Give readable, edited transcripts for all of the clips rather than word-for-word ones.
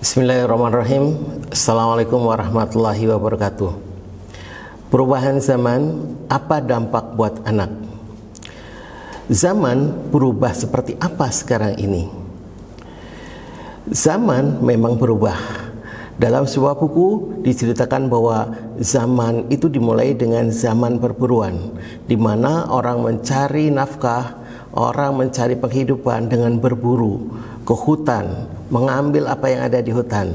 Bismillahirrahmanirrahim. Assalamualaikum warahmatullahi wabarakatuh. Perubahan zaman, apa dampak buat anak? Zaman berubah seperti apa sekarang ini? Zaman memang berubah. Dalam sebuah buku diceritakan bahwa zaman itu dimulai dengan zaman perburuan, di mana orang mencari nafkah, orang mencari penghidupan dengan berburu ke hutan, mengambil apa yang ada di hutan,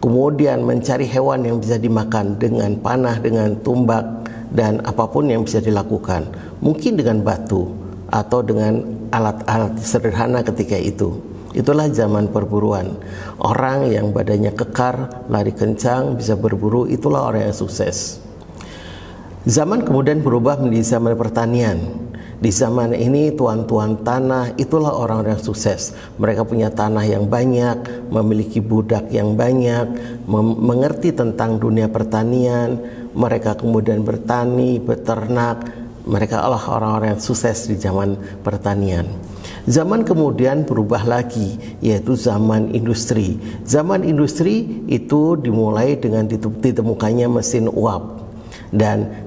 kemudian mencari hewan yang bisa dimakan dengan panah, dengan tumbak, dan apapun yang bisa dilakukan, mungkin dengan batu atau dengan alat-alat sederhana ketika itu. Itulah zaman perburuan. Orang yang badannya kekar, lari kencang, bisa berburu, itulah orang yang sukses. Zaman kemudian berubah menjadi zaman pertanian. Di zaman ini tuan-tuan tanah itulah orang-orang yang sukses. Mereka punya tanah yang banyak, memiliki budak yang banyak, mengerti tentang dunia pertanian. Mereka kemudian bertani, beternak. Mereka adalah orang-orang yang sukses di zaman pertanian. Zaman kemudian berubah lagi, yaitu zaman industri. Zaman industri itu dimulai dengan ditemukannya mesin uap. Dan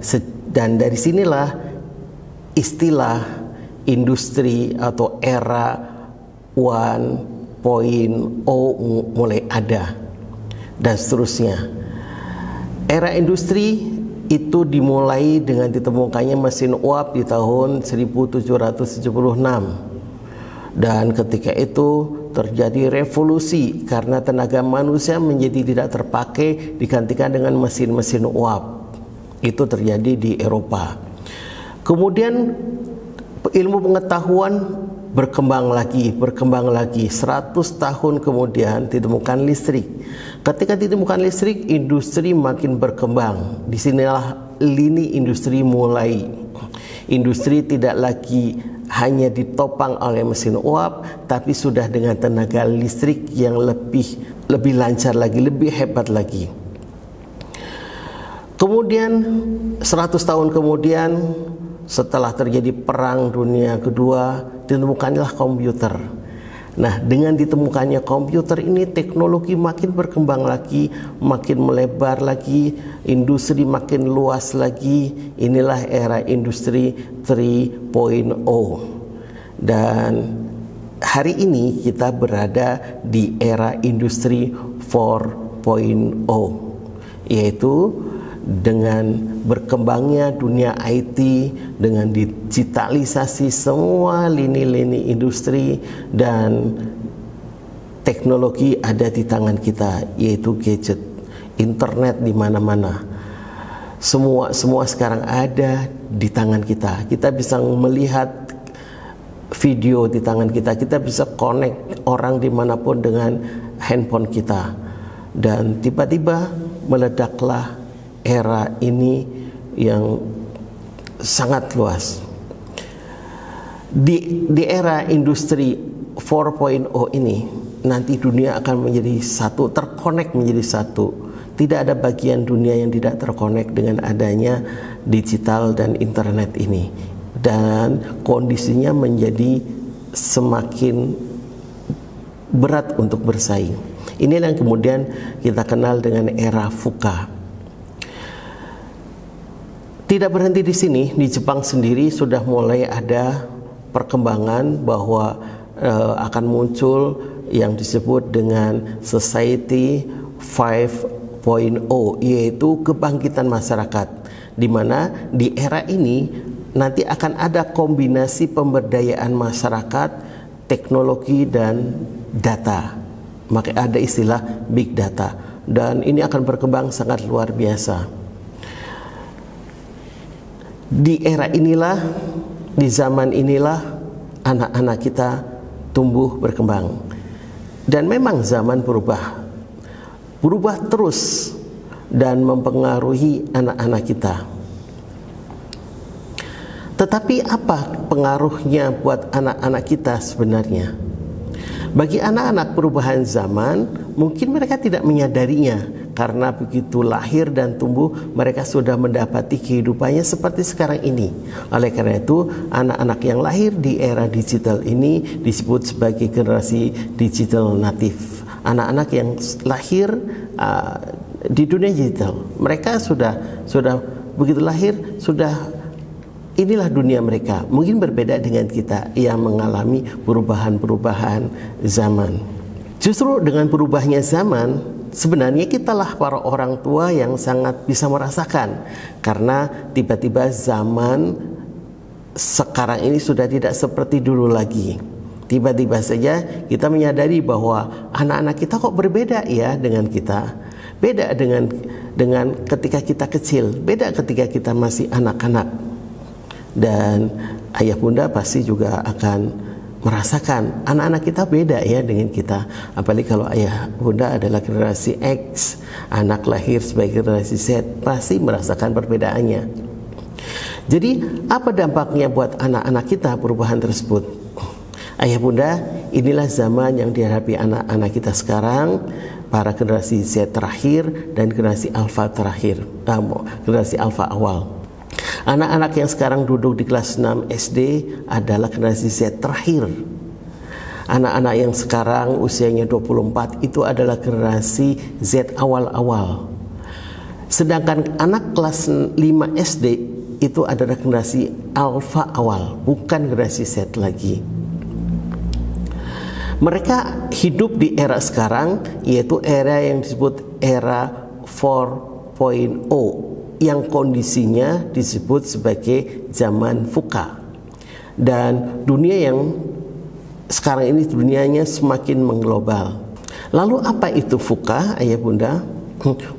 dari sinilah istilah industri atau era 1.0 mulai ada, dan seterusnya. Era industri itu dimulai dengan ditemukannya mesin uap di tahun 1776, dan ketika itu terjadi revolusi karena tenaga manusia menjadi tidak terpakai, digantikan dengan mesin-mesin uap. Itu terjadi di Eropa. Kemudian ilmu pengetahuan berkembang lagi. 100 tahun kemudian ditemukan listrik. Ketika ditemukan listrik, industri makin berkembang. Disinilah lini industri mulai. Industri tidak lagi hanya ditopang oleh mesin uap, tapi sudah dengan tenaga listrik yang lebih lancar lagi, lebih hebat lagi. Kemudian 100 tahun kemudian, setelah terjadi perang dunia kedua, ditemukanlah komputer. Nah, dengan ditemukannya komputer ini, teknologi makin berkembang lagi, makin melebar lagi, industri makin luas lagi. Inilah era industri 3.0. Dan hari ini kita berada di era industri 4.0, yaitu dengan berkembangnya dunia IT, dengan digitalisasi semua lini-lini industri, dan teknologi ada di tangan kita, yaitu gadget, internet di mana-mana. Semua sekarang ada di tangan kita. Kita bisa melihat video di tangan kita. Kita bisa connect orang dimanapun dengan handphone kita. Dan tiba-tiba meledaklah era ini yang sangat luas. Di era industri 4.0 ini, nanti dunia akan menjadi satu, terkonek menjadi satu. Tidak ada bagian dunia yang tidak terkonek dengan adanya digital dan internet ini. Dan kondisinya menjadi semakin berat untuk bersaing. Inilah yang kemudian kita kenal dengan era VUCA. Tidak berhenti di sini, di Jepang sendiri sudah mulai ada perkembangan bahwa akan muncul yang disebut dengan Society 5.0, yaitu kebangkitan masyarakat, di mana di era ini nanti akan ada kombinasi pemberdayaan masyarakat, teknologi, dan data. Maka ada istilah big data, dan ini akan berkembang sangat luar biasa. Di era inilah, di zaman inilah anak-anak kita tumbuh berkembang. Dan memang zaman berubah terus dan mempengaruhi anak-anak kita. Tetapi apa pengaruhnya buat anak-anak kita sebenarnya? Bagi anak-anak perubahan zaman, mungkin mereka tidak menyadarinya, karena begitu lahir dan tumbuh mereka sudah mendapati kehidupannya seperti sekarang ini. Oleh karena itu, anak-anak yang lahir di era digital ini disebut sebagai generasi digital native anak-anak yang lahir di dunia digital. Mereka sudah begitu lahir sudah inilah dunia mereka. Mungkin berbeda dengan kita yang mengalami perubahan-perubahan zaman. Justru dengan berubahnya zaman, sebenarnya kitalah para orang tua yang sangat bisa merasakan, karena tiba-tiba zaman sekarang ini sudah tidak seperti dulu lagi. Tiba-tiba saja kita menyadari bahwa anak-anak kita kok berbeda ya dengan kita. Beda dengan ketika kita kecil, beda ketika kita masih anak-anak. Dan ayah bunda pasti juga akan merasakan anak-anak kita beda ya dengan kita. Apalagi kalau ayah bunda adalah generasi X, anak lahir sebagai generasi Z, pasti merasakan perbedaannya. Jadi apa dampaknya buat anak-anak kita perubahan tersebut? Ayah bunda, inilah zaman yang dihadapi anak-anak kita sekarang, para generasi Z terakhir dan generasi Alpha terakhir, generasi Alpha awal. Anak-anak yang sekarang duduk di kelas 6 SD adalah generasi Z terakhir. Anak-anak yang sekarang usianya 24 itu adalah generasi Z awal-awal. Sedangkan anak kelas 5 SD itu adalah generasi Alpha awal, bukan generasi Z lagi. Mereka hidup di era sekarang, yaitu era yang disebut era 4.0, yang kondisinya disebut sebagai zaman VUCA. Dan dunia yang sekarang ini dunianya semakin mengglobal. Lalu apa itu VUCA, ayah bunda?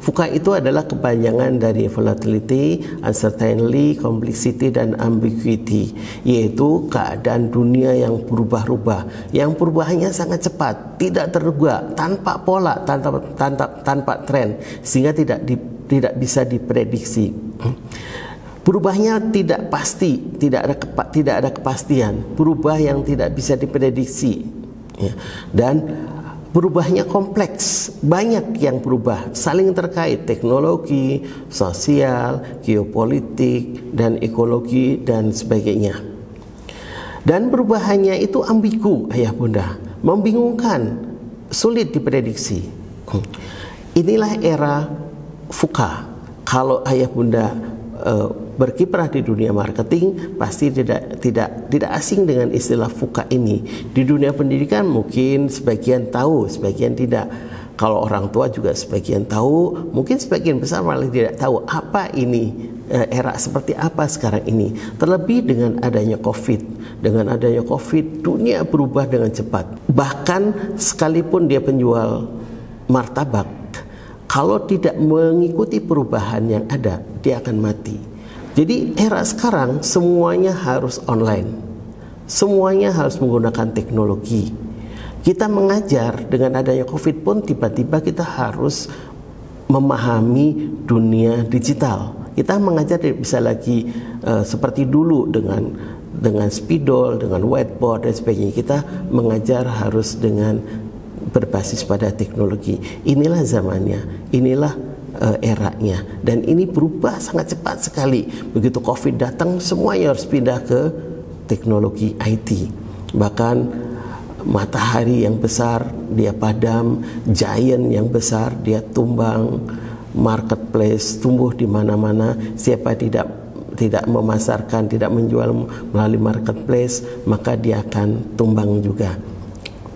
VUCA itu adalah kepanjangan dari volatility, uncertainty, complexity, dan ambiguity, yaitu keadaan dunia yang berubah-ubah, yang perubahannya sangat cepat, tidak terduga, tanpa pola, tanpa tren, sehingga tidak bisa diprediksi. Berubahnya tidak pasti, tidak ada kepastian, berubah yang tidak bisa diprediksi, ya. Dan berubahnya kompleks, banyak yang berubah, saling terkait, teknologi, sosial, geopolitik, dan ekologi, dan sebagainya. Dan perubahannya itu ambigu, ayah bunda, membingungkan, sulit diprediksi. Inilah era VUCA. Kalau ayah bunda berkiprah di dunia marketing, pasti tidak asing dengan istilah VUCA ini. Di dunia pendidikan mungkin sebagian tahu, sebagian tidak. Kalau orang tua juga sebagian tahu, mungkin sebagian besar malah tidak tahu apa ini, era seperti apa sekarang ini. Terlebih dengan adanya COVID. Dengan adanya COVID, dunia berubah dengan cepat. Bahkan sekalipun dia penjual martabak, kalau tidak mengikuti perubahan yang ada, dia akan mati. Jadi era sekarang semuanya harus online. Semuanya harus menggunakan teknologi. Kita mengajar dengan adanya COVID pun tiba-tiba kita harus memahami dunia digital. Kita mengajar tidak bisa lagi seperti dulu dengan spidol, dengan whiteboard dan sebagainya. Kita mengajar harus dengan berbasis pada teknologi. Inilah zamannya, inilah eranya, dan ini berubah sangat cepat sekali. Begitu COVID datang, semuanya harus pindah ke teknologi IT. Bahkan matahari yang besar dia padam, giant yang besar dia tumbang, marketplace tumbuh di mana-mana. Siapa tidak memasarkan, tidak menjual melalui marketplace, maka dia akan tumbang juga.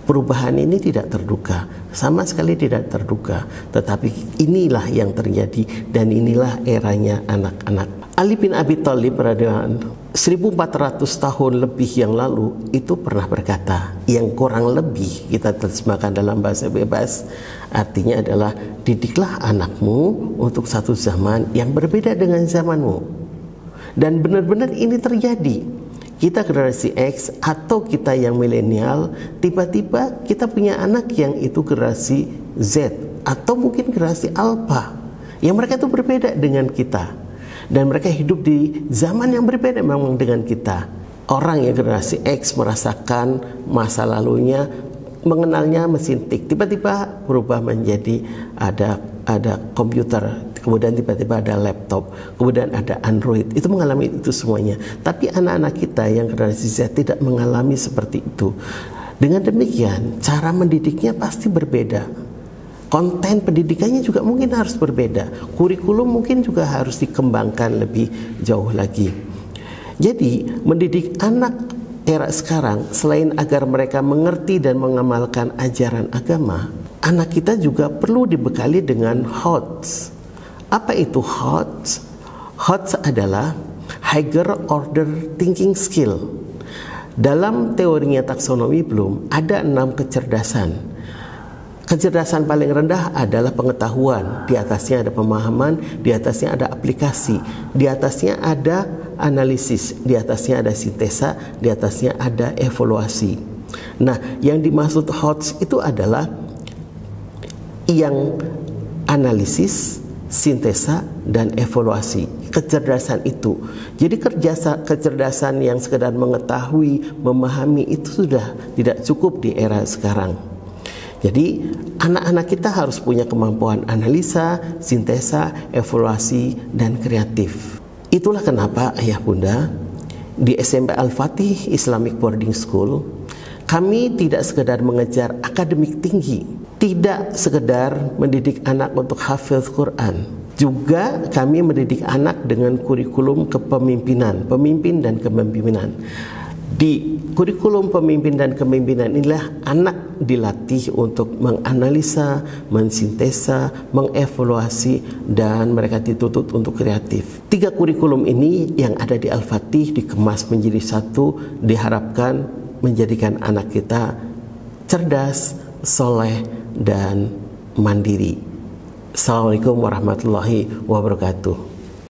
Perubahan ini tidak terduga, sama sekali tidak terduga, tetapi inilah yang terjadi dan inilah eranya anak-anak. Ali bin Abi Thalib radhiyallahu 1400 tahun lebih yang lalu itu pernah berkata, yang kurang lebih kita terjemahkan dalam bahasa bebas, artinya adalah didiklah anakmu untuk satu zaman yang berbeda dengan zamanmu. Dan benar-benar ini terjadi. Kita generasi X atau kita yang milenial, tiba-tiba kita punya anak yang itu generasi Z atau mungkin generasi Alpha, yang mereka itu berbeda dengan kita, dan mereka hidup di zaman yang berbeda memang dengan kita. Orang yang generasi X merasakan masa lalunya, mengenalnya mesin tik, tiba-tiba berubah menjadi ada komputer, kemudian tiba-tiba ada laptop, kemudian ada Android. Itu mengalami itu semuanya. Tapi anak-anak kita yang generasi Z tidak mengalami seperti itu. Dengan demikian, cara mendidiknya pasti berbeda. Konten pendidikannya juga mungkin harus berbeda. Kurikulum mungkin juga harus dikembangkan lebih jauh lagi. Jadi, mendidik anak era sekarang, selain agar mereka mengerti dan mengamalkan ajaran agama, anak kita juga perlu dibekali dengan HOTS. Apa itu HOTS? HOTS adalah Higher Order Thinking Skill. Dalam teorinya taksonomi Bloom, ada 6 kecerdasan. Kecerdasan paling rendah adalah pengetahuan, di atasnya ada pemahaman, di atasnya ada aplikasi, di atasnya ada analisis, di atasnya ada sintesa, di atasnya ada evaluasi. Nah, yang dimaksud HOTS itu adalah yang analisis, sintesa, dan evaluasi. Kecerdasan itu. Jadi kecerdasan yang sekedar mengetahui, memahami itu sudah tidak cukup di era sekarang. Jadi anak-anak kita harus punya kemampuan analisa, sintesa, evaluasi, dan kreatif. Itulah kenapa ayah bunda di SMP Al-Fatih Islamic Boarding School kami tidak sekedar mengejar akademik tinggi, tidak sekedar mendidik anak untuk hafal Quran, juga kami mendidik anak dengan kurikulum kepemimpinan, pemimpin dan kepemimpinan. Di kurikulum pemimpin dan kepemimpinan inilah anak dilatih untuk menganalisa, mensintesa, mengevaluasi, dan mereka dituntut untuk kreatif. 3 kurikulum ini yang ada di Al-Fatih dikemas menjadi satu, diharapkan menjadikan anak kita cerdas, soleh, dan mandiri. Assalamualaikum warahmatullahi wabarakatuh.